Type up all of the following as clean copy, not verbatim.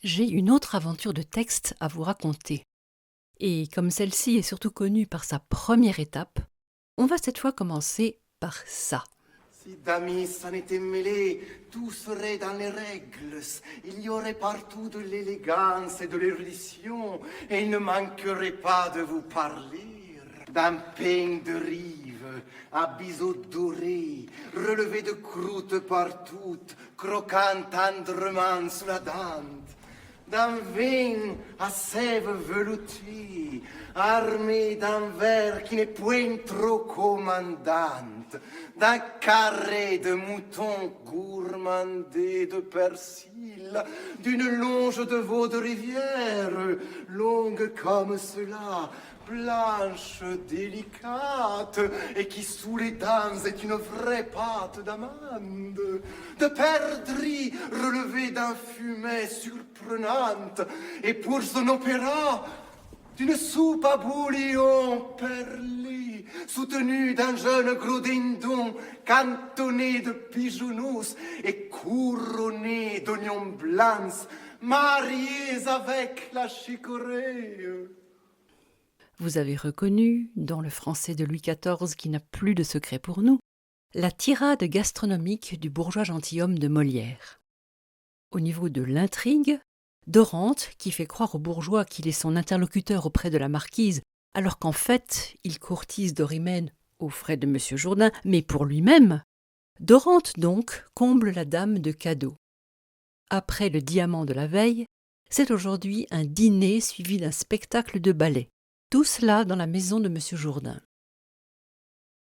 j'ai une autre aventure de texte à vous raconter. Et comme celle-ci est surtout connue par sa première étape, on va cette fois commencer par ça. Si d'amis s'en étaient mêlés, tout serait dans les règles. Il y aurait partout de l'élégance et de l'érudition, et il ne manquerait pas de vous parler d'un peigne de rive, à biseaux dorés, relevé de croûtes partout, croquant tendrement sous la dente, d'un vin à sève veloutée, armé d'un verre qui n'est point trop commandante, d'un carré de mouton gourmandé de persil, d'une longe de veau de rivière, longue comme cela, blanche, délicate, et qui sous les dents est une vraie pâte d'amande, de perdrix relevée d'un fumet surprenante, et pour son opéra, d'une soupe à bouillon perlé, soutenue d'un jeune gros dindon, cantonné de pigeonnous et couronné d'oignons blancs, mariés avec la chicorée. Vous avez reconnu, dans le français de Louis XIV qui n'a plus de secret pour nous, la tirade gastronomique du bourgeois gentilhomme de Molière. Au niveau de l'intrigue, Dorante, qui fait croire au bourgeois qu'il est son interlocuteur auprès de la marquise, alors qu'en fait, il courtise Dorimène aux frais de M. Jourdain, mais pour lui-même, Dorante donc comble la dame de cadeaux. Après le diamant de la veille, c'est aujourd'hui un dîner suivi d'un spectacle de ballet. Tout cela dans la maison de M. Jourdain.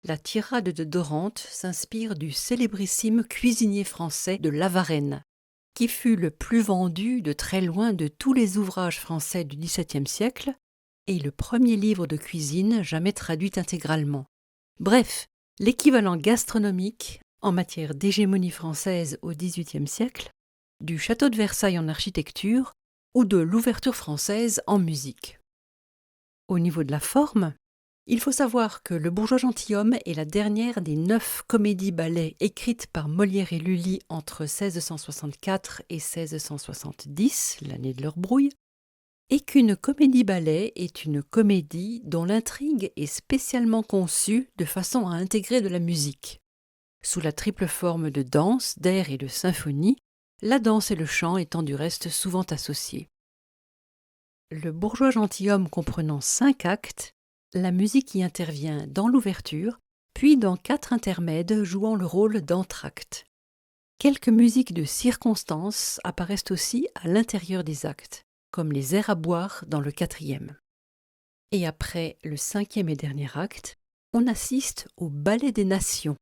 La tirade de Dorante s'inspire du célébrissime cuisinier français de La Varenne, qui fut le plus vendu de très loin de tous les ouvrages français du XVIIe siècle et le premier livre de cuisine jamais traduit intégralement. Bref, l'équivalent gastronomique en matière d'hégémonie française au XVIIIe siècle, du château de Versailles en architecture ou de l'ouverture française en musique. Au niveau de la forme, il faut savoir que Le bourgeois gentilhomme est la dernière des 9 comédies-ballets écrites par Molière et Lully entre 1664 et 1670, l'année de leur brouille, et qu'une comédie-ballet est une comédie dont l'intrigue est spécialement conçue de façon à intégrer de la musique. Sous la triple forme de danse, d'air et de symphonie, la danse et le chant étant du reste souvent associés. Le bourgeois gentilhomme comprenant 5 actes, la musique y intervient dans l'ouverture, puis dans 4 intermèdes jouant le rôle d'entr'acte. Quelques musiques de circonstance apparaissent aussi à l'intérieur des actes, comme les airs à boire dans le 4e. Et après le 5e et dernier acte, on assiste au Ballet des Nations,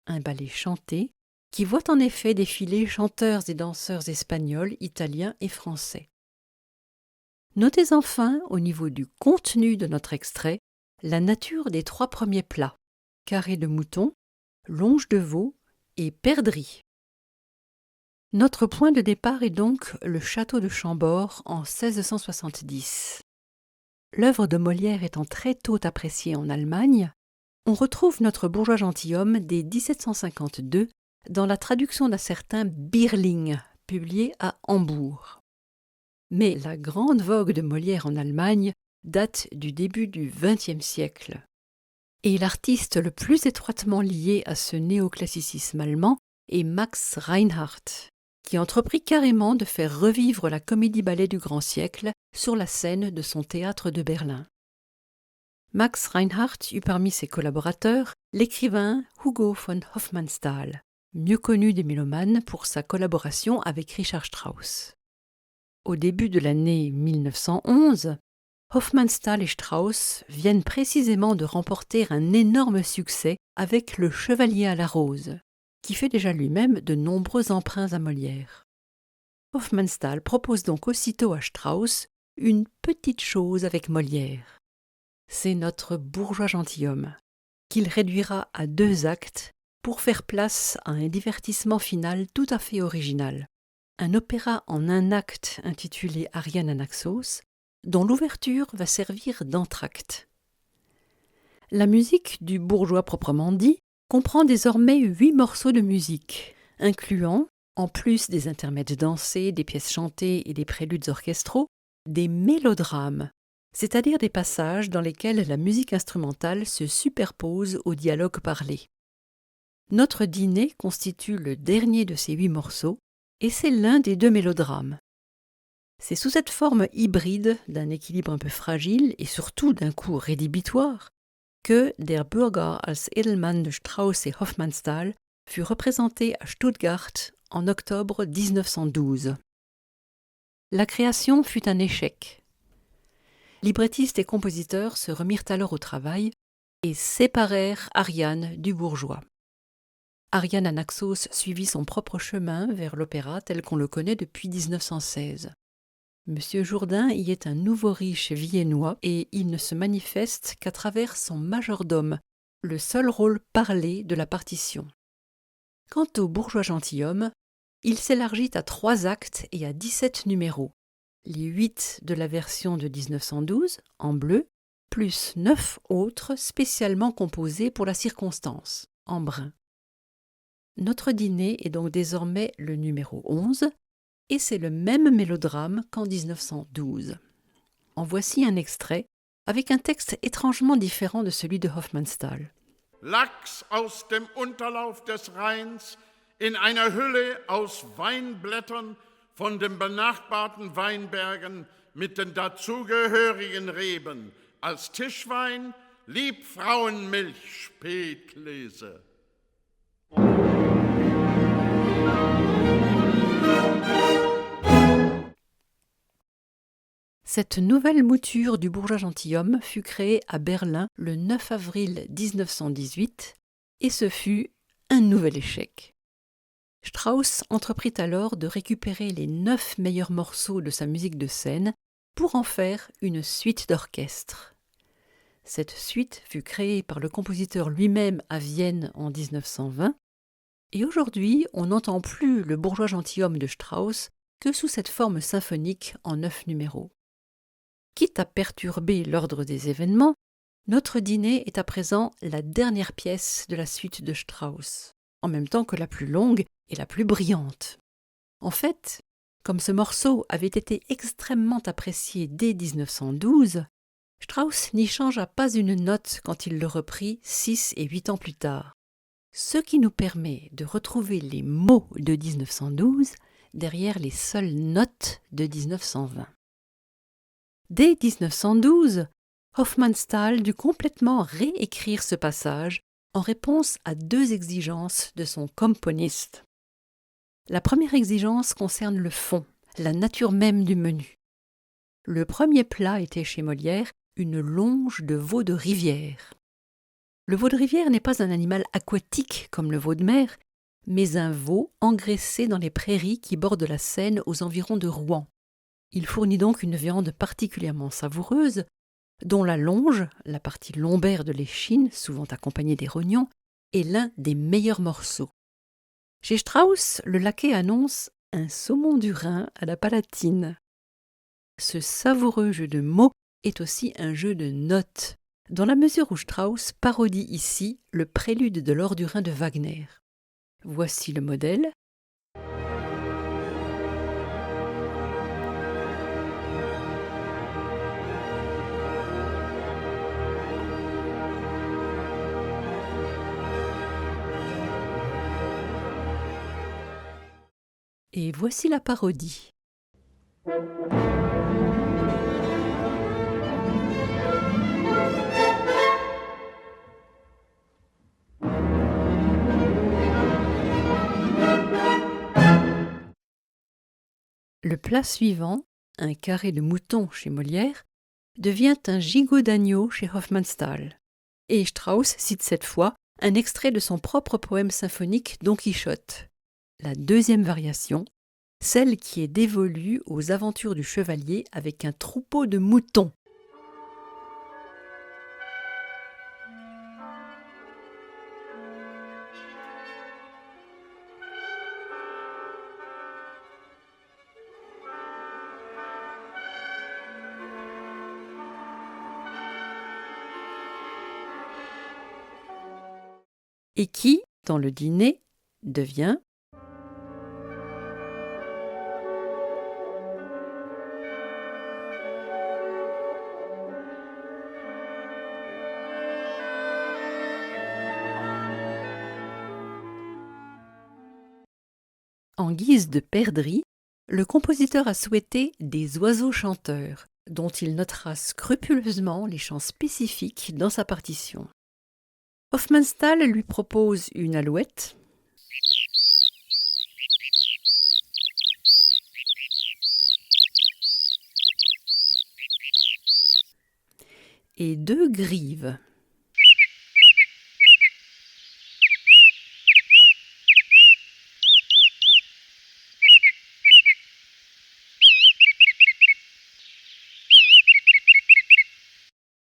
un ballet chanté qui voit en effet défiler chanteurs et danseurs espagnols, italiens et français. Notez enfin, au niveau du contenu de notre extrait, la nature des 3 premiers plats, carré de mouton, longe de veau et perdrix. Notre point de départ est donc le château de Chambord en 1670. L'œuvre de Molière étant très tôt appréciée en Allemagne, on retrouve notre bourgeois gentilhomme dès 1752 dans la traduction d'un certain Birling, publié à Hambourg. Mais la grande vogue de Molière en Allemagne date du début du XXe siècle. Et l'artiste le plus étroitement lié à ce néoclassicisme allemand est Max Reinhardt, qui entreprit carrément de faire revivre la comédie-ballet du grand siècle sur la scène de son théâtre de Berlin. Max Reinhardt eut parmi ses collaborateurs l'écrivain Hugo von Hofmannsthal, mieux connu des mélomanes pour sa collaboration avec Richard Strauss. Au début de l'année 1911, Hofmannsthal et Strauss viennent précisément de remporter un énorme succès avec Le Chevalier à la rose, qui fait déjà lui-même de nombreux emprunts à Molière. Hofmannsthal propose donc aussitôt à Strauss une petite chose avec Molière. C'est notre bourgeois gentilhomme, qu'il réduira à 2 actes pour faire place à un divertissement final tout à fait original. Un opéra en 1 acte intitulé Ariane Anaxos, dont l'ouverture va servir d'entr'acte. La musique du bourgeois proprement dit comprend désormais 8 morceaux de musique, incluant En plus des intermèdes dansés, des pièces chantées et des préludes orchestraux, des mélodrames, c'est-à-dire des passages dans lesquels la musique instrumentale se superpose au dialogue parlé. Notre dîner constitue le dernier de ces 8 morceaux, et c'est l'un des 2 mélodrames. C'est sous cette forme hybride d'un équilibre un peu fragile et surtout d'un coup rédhibitoire que Der Bürger als Edelmann de Strauss et Hofmannsthal fut représenté à Stuttgart en octobre 1912. La création fut un échec. Librettistes et compositeurs se remirent alors au travail et séparèrent Ariane du bourgeois. Ariane Anaxos suivit son propre chemin vers l'opéra tel qu'on le connaît depuis 1916. Monsieur Jourdain y est un nouveau riche viennois et il ne se manifeste qu'à travers son majordome, le seul rôle parlé de la partition. Quant au bourgeois gentilhomme, il s'élargit à 3 actes et à 17 numéros, les 8 de la version de 1912, en bleu, plus 9 autres spécialement composés pour la circonstance, en brun. Notre dîner est donc désormais le numéro 11, et c'est le même mélodrame qu'en 1912. En voici un extrait, avec un texte étrangement différent de celui de Hofmannsthal. Lachs aus dem Unterlauf des Rheins in einer Hülle aus Weinblättern von den benachbarten Weinbergen mit den dazugehörigen Reben, als Tischwein, Liebfrauenmilch, Spätlese. Cette nouvelle mouture du bourgeois gentilhomme fut créée à Berlin le 9 avril 1918 et ce fut un nouvel échec. Strauss entreprit alors de récupérer les 9 meilleurs morceaux de sa musique de scène pour en faire une suite d'orchestre. Cette suite fut créée par le compositeur lui-même à Vienne en 1920 et aujourd'hui on n'entend plus le bourgeois gentilhomme de Strauss que sous cette forme symphonique en 9 numéros. Quitte à perturber l'ordre des événements, notre dîner est à présent la dernière pièce de la suite de Strauss, en même temps que la plus longue et la plus brillante. En fait, comme ce morceau avait été extrêmement apprécié dès 1912, Strauss n'y changea pas une note quand il le reprit 6 et 8 ans plus tard, ce qui nous permet de retrouver les mots de 1912 derrière les seules notes de 1920. Dès 1912, Hofmannsthal dut complètement réécrire ce passage en réponse à 2 exigences de son componiste. La première exigence concerne le fond, la nature même du menu. Le premier plat était chez Molière une longe de veau de rivière. Le veau de rivière n'est pas un animal aquatique comme le veau de mer, mais un veau engraissé dans les prairies qui bordent la Seine aux environs de Rouen. Il fournit donc une viande particulièrement savoureuse, dont la longe, la partie lombaire de l'échine, souvent accompagnée des rognons, est l'un des meilleurs morceaux. Chez Strauss, le laquais annonce un saumon du Rhin à la palatine. Ce savoureux jeu de mots est aussi un jeu de notes, dans la mesure où Strauss parodie ici le prélude de l'Or du Rhin de Wagner. Voici le modèle. Et voici la parodie. Le plat suivant, un carré de mouton chez Molière, devient un gigot d'agneau chez Hofmannsthal. Et Strauss cite cette fois un extrait de son propre poème symphonique Don Quichotte. La deuxième variation, celle qui est dévolue aux aventures du chevalier avec un troupeau de moutons. Et qui, dans le dîner, devient En guise de perdrix, le compositeur a souhaité des oiseaux chanteurs, dont il notera scrupuleusement les chants spécifiques dans sa partition. Hofmannsthal lui propose une alouette, et 2 grives.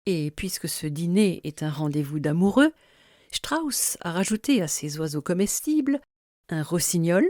Et puisque ce dîner est un rendez-vous d'amoureux, Strauss a rajouté à ces oiseaux comestibles un rossignol,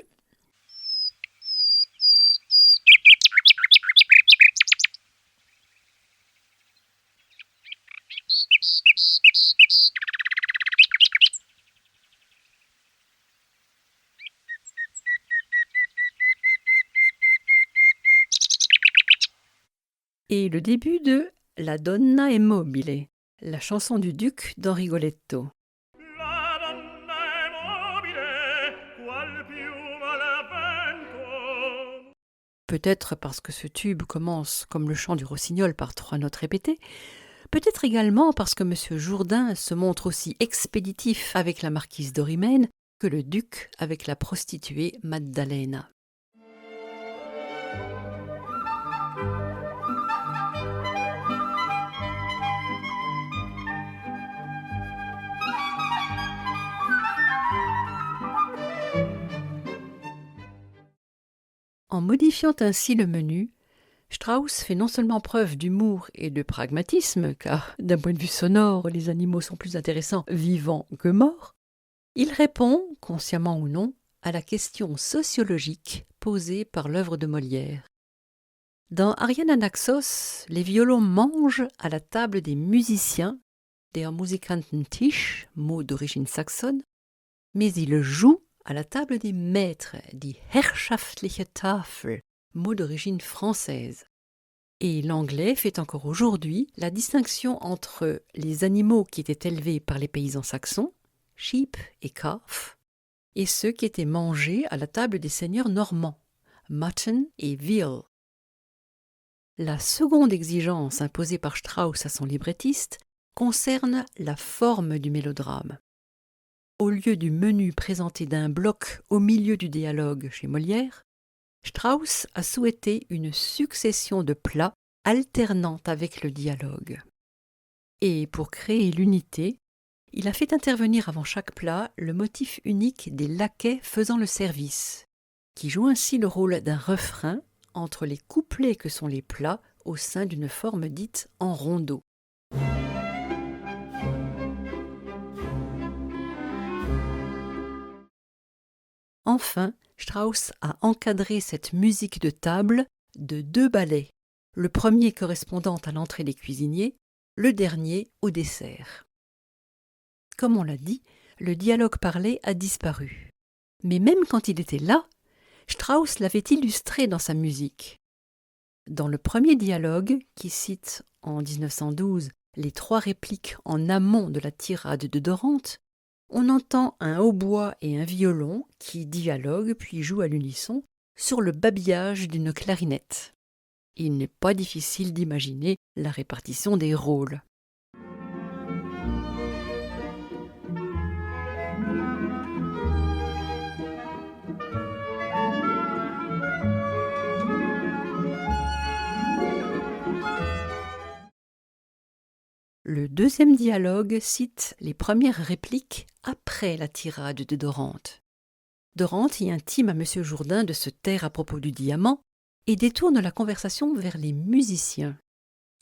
et le début de La Donna è mobile, la chanson du duc dans Rigoletto. Peut-être parce que ce tube commence comme le chant du rossignol par 3 notes répétées, peut-être également parce que M. Jourdain se montre aussi expéditif avec la marquise d'Orimène que le duc avec la prostituée Maddalena. En modifiant ainsi le menu, Strauss fait non seulement preuve d'humour et de pragmatisme, car d'un point de vue sonore, les animaux sont plus intéressants vivants que morts, il répond, consciemment ou non, à la question sociologique posée par l'œuvre de Molière. Dans Ariane Anaxos, les violons mangent à la table des musiciens, der Musikantentisch, mot d'origine saxonne, mais ils jouent à la table des maîtres, die herrschaftliche Tafel, mot d'origine française. Et l'anglais fait encore aujourd'hui la distinction entre les animaux qui étaient élevés par les paysans saxons, sheep et calf, et ceux qui étaient mangés à la table des seigneurs normands, mutton et veal. La seconde exigence imposée par Strauss à son librettiste concerne la forme du mélodrame. Au lieu du menu présenté d'un bloc au milieu du dialogue chez Molière, Strauss a souhaité une succession de plats alternant avec le dialogue. Et pour créer l'unité, il a fait intervenir avant chaque plat le motif unique des laquais faisant le service, qui joue ainsi le rôle d'un refrain entre les couplets que sont les plats au sein d'une forme dite en rondeau. Enfin, Strauss a encadré cette musique de table de 2 ballets, le premier correspondant à l'entrée des cuisiniers, le dernier au dessert. Comme on l'a dit, le dialogue parlé a disparu. Mais même quand il était là, Strauss l'avait illustré dans sa musique. Dans le premier dialogue, qui cite en 1912 les 3 répliques en amont de la tirade de Dorante, on entend un hautbois et un violon qui dialoguent puis jouent à l'unisson sur le babillage d'une clarinette. Il n'est pas difficile d'imaginer la répartition des rôles. Le deuxième dialogue cite les premières répliques après la tirade de Dorante. Dorante y intime à M. Jourdain de se taire à propos du diamant et détourne la conversation vers les musiciens.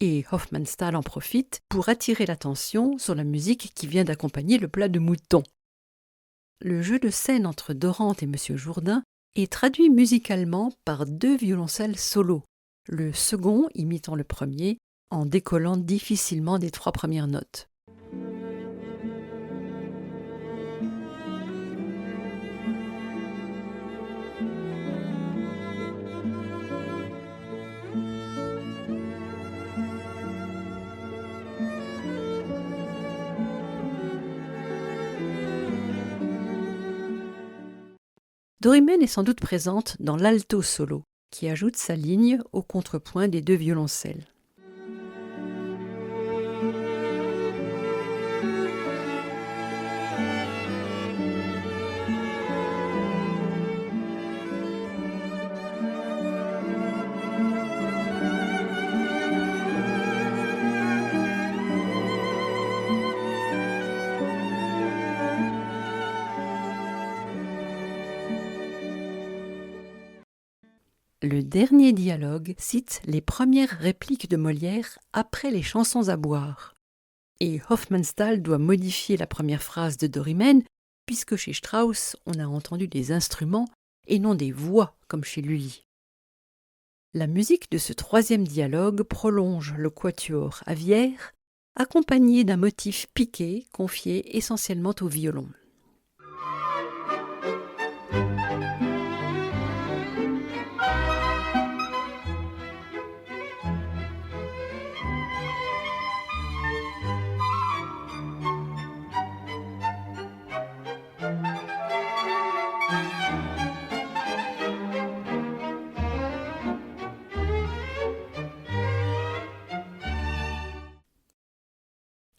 Et Hofmannsthal en profite pour attirer l'attention sur la musique qui vient d'accompagner le plat de mouton. Le jeu de scène entre Dorante et M. Jourdain est traduit musicalement par 2 violoncelles solos, le second imitant le premier, en décollant difficilement des 3 premières notes. Dorimène est sans doute présente dans l'alto solo, qui ajoute sa ligne au contrepoint des deux violoncelles. Le dernier dialogue cite les premières répliques de Molière après les chansons à boire. Et Hofmannsthal doit modifier la première phrase de Dorimène, puisque chez Strauss, on a entendu des instruments et non des voix comme chez Lully. La musique de ce troisième dialogue prolonge le quatuor aviaire, accompagné d'un motif piqué confié essentiellement au violon.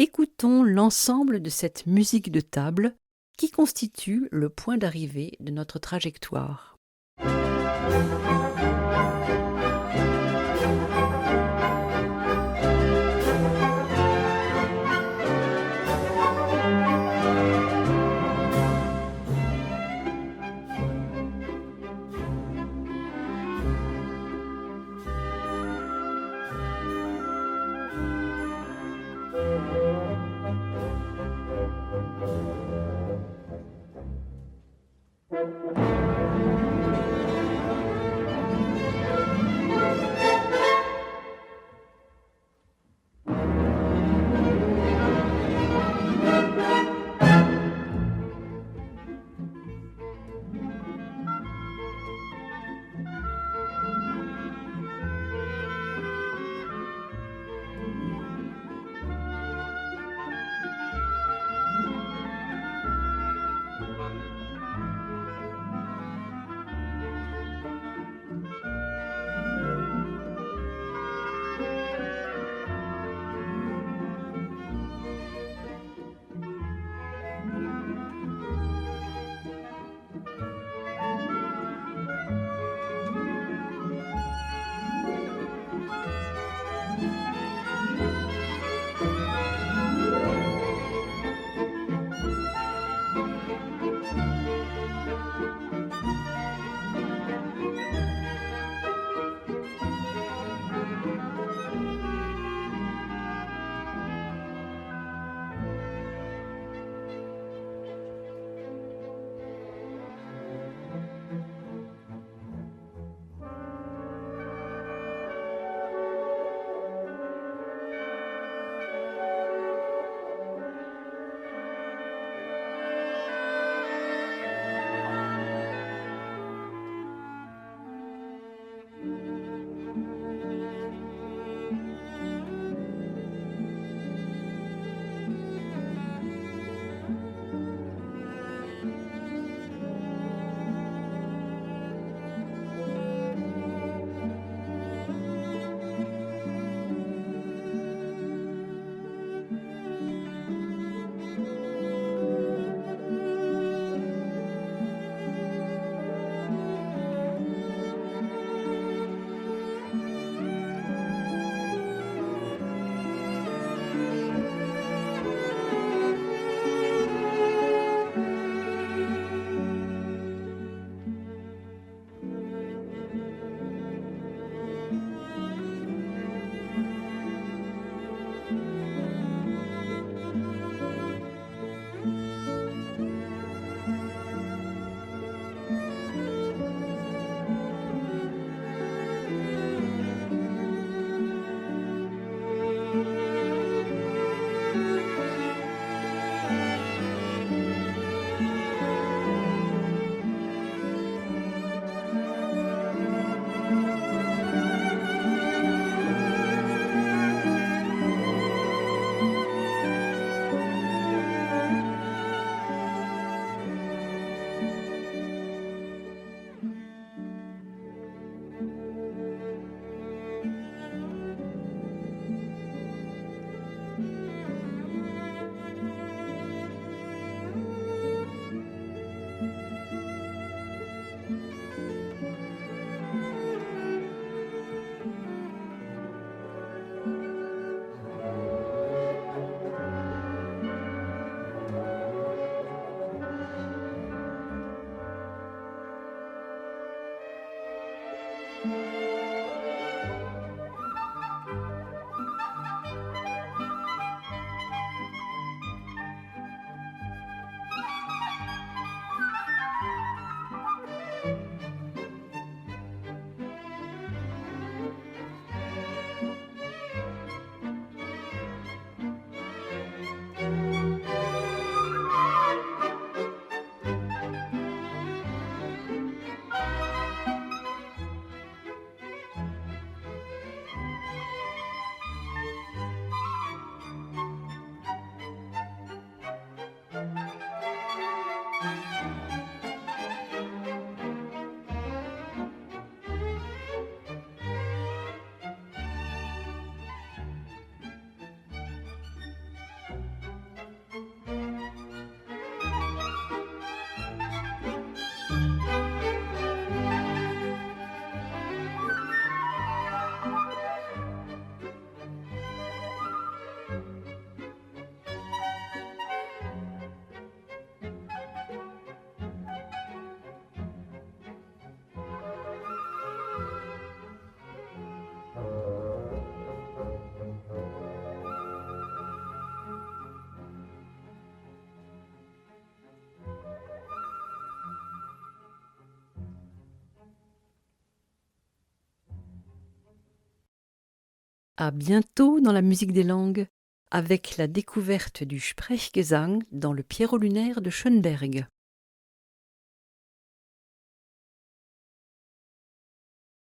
Écoutons l'ensemble de cette musique de table qui constitue le point d'arrivée de notre trajectoire. À bientôt dans la musique des langues, avec la découverte du Sprechgesang dans le Pierrot lunaire de Schönberg.